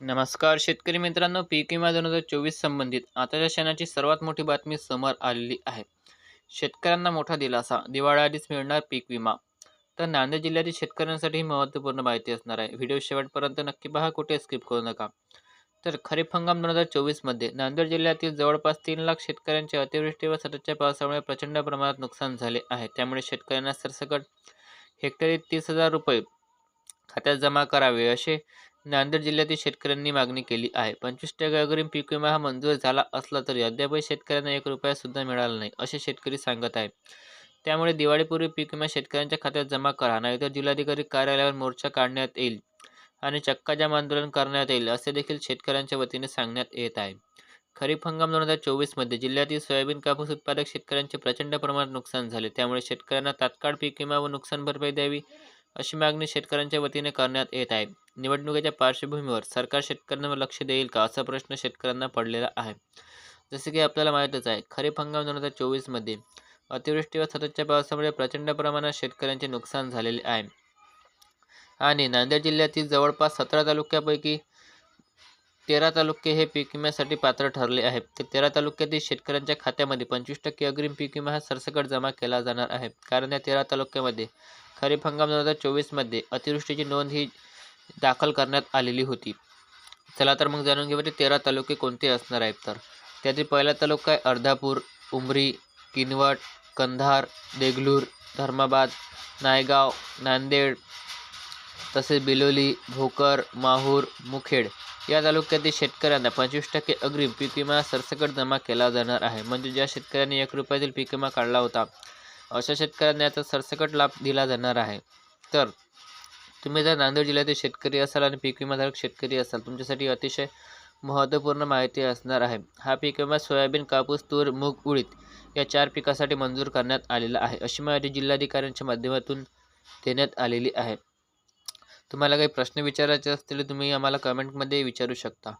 नमस्कार शेतकरी मित्रांनो, पीक विमा 2024 संबंधित आताच्या क्षणाची सर्वात मोठी बातमी समोर आलेली आहे. शेतकऱ्यांना मोठा दिलासा, दिवाळीआधीच मिळणार पीक विमा. तर नांदेड जिल्ह्यातील शेतकऱ्यांसाठी ही महत्त्वपूर्ण माहिती असणार आहे. व्हिडिओ शेवटपर्यंत नक्की पहा, कुठे स्किप करू नका. तर खरीप हंगाम 2024 मध्ये नांदेड जिल्ह्यातील जवळपास 3 लाख शेतकऱ्यांचे अतिवृष्टी व सततच्या पावसामुळे प्रचंड प्रमाणात नुकसान झाले आहे. त्यामुळे शेतकऱ्यांना सरसकट हेक्टरी 30,000 रुपये खात्यात जमा करावे असे नांदेड जिल्ह्यातील शेतकऱ्यांनी मागणी केली आहे. 25% अग्रिम पीक विमा हा मंजूर झाला असला तरी अद्यापही शेतकऱ्यांना 1 रुपया सुद्धा मिळाला नाही, असे शेतकरी सांगत आहेत. त्यामुळे दिवाळीपूर्वी पीक विमा शेतकऱ्यांच्या खात्यात जमा करा, नाहीतर जिल्हाधिकारी कार्यालयावर मोर्चा काढण्यात येईल आणि चक्काजाम आंदोलन करण्यात येईल, असे देखील शेतकऱ्यांच्या वतीने सांगण्यात येत आहे. खरीप हंगाम 2024 मध्ये जिल्ह्यातील सोयाबीन कापूस उत्पादक शेतकऱ्यांचे प्रचंड प्रमाणात नुकसान झाले. त्यामुळे शेतकऱ्यांना तात्काळ पीक विमा व नुकसान भरपाई द्यावी अशी मागणी शेतकऱ्यांच्या वतीने करण्यात येत आहे. निवडणुकीच्या पार्श्वभूमीवर सरकार शेतकऱ्यांवर लक्ष देईल का, असा प्रश्न शेतकऱ्यांना पडलेला आहे. जसे की आपल्याला माहीतच आहे, खरीप हंगाम 2024 मध्ये अतिवृष्टी व सततच्या पावसामुळे प्रचंड प्रमाणात शेतकऱ्यांचे नुकसान झालेले आहे आणि नांदेड जिल्ह्यातील जवळपास 17 तालुक्यापैकी 13 तालुके हे पीक विम्यासाठी पात्र ठरले आहेत. तर 13 तालुक्यातील शेतकऱ्यांच्या खात्यामध्ये 25% अग्रिम पीक विमा हा सरसकट जमा केला जाणार आहे. कारण या 13 तालुक्यामध्ये खरीप हंगाम 2024 मध्ये अतिवृष्टीची नोंद ही दाखल करण्यात आलेली होती. चला तर मग जाणून घेऊया ते 13 तालुके कोणते असणार आहेत. तर त्यातील पहिला तालुका आहे अर्धापूर, उमरी, किनवट, कंधार, देगलूर, धर्माबाद, नायगाव, नांदेड, तसेच बिलोली, भोकर, माहूर, मुखेड या तालुक्यातील शेतकऱ्यांना 25% अग्रिम पीक विमा सरसकट जमा केला जाणार आहे. म्हणजे ज्या शेतकऱ्यांनी 1 रुपयातील पीक विमा काढला होता, अशा शेतकऱ्यांना याचा सरसकट लाभ दिला जाणार आहे. तर तुम्ही जर नांदेड जिल्ह्यातील शेतकरी असाल आणि पीक विमाधारक शेतकरी असाल, तुमच्यासाठी अतिशय महत्त्वपूर्ण माहिती असणार आहे. हा पीक विमा सोयाबीन, कापूस, तूर, मूग, उडीद या 4 पिकासाठी मंजूर करण्यात आलेला आहे, अशी माहिती जिल्हाधिकाऱ्यांच्या माध्यमातून देण्यात आलेली आहे. तुम्हाला काही प्रश्न विचारायचे असतील तुम्ही आम्हाला कमेंटमध्ये विचारू शकता.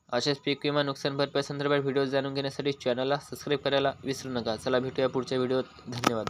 असेच पीक विमा नुकसान भरपाई संदर्भात व्हिडिओ जाणून घेण्यासाठी चॅनलला सबस्क्राईब करायला विसरू नका. चला भेटूया पुढच्या व्हिडिओत. धन्यवाद.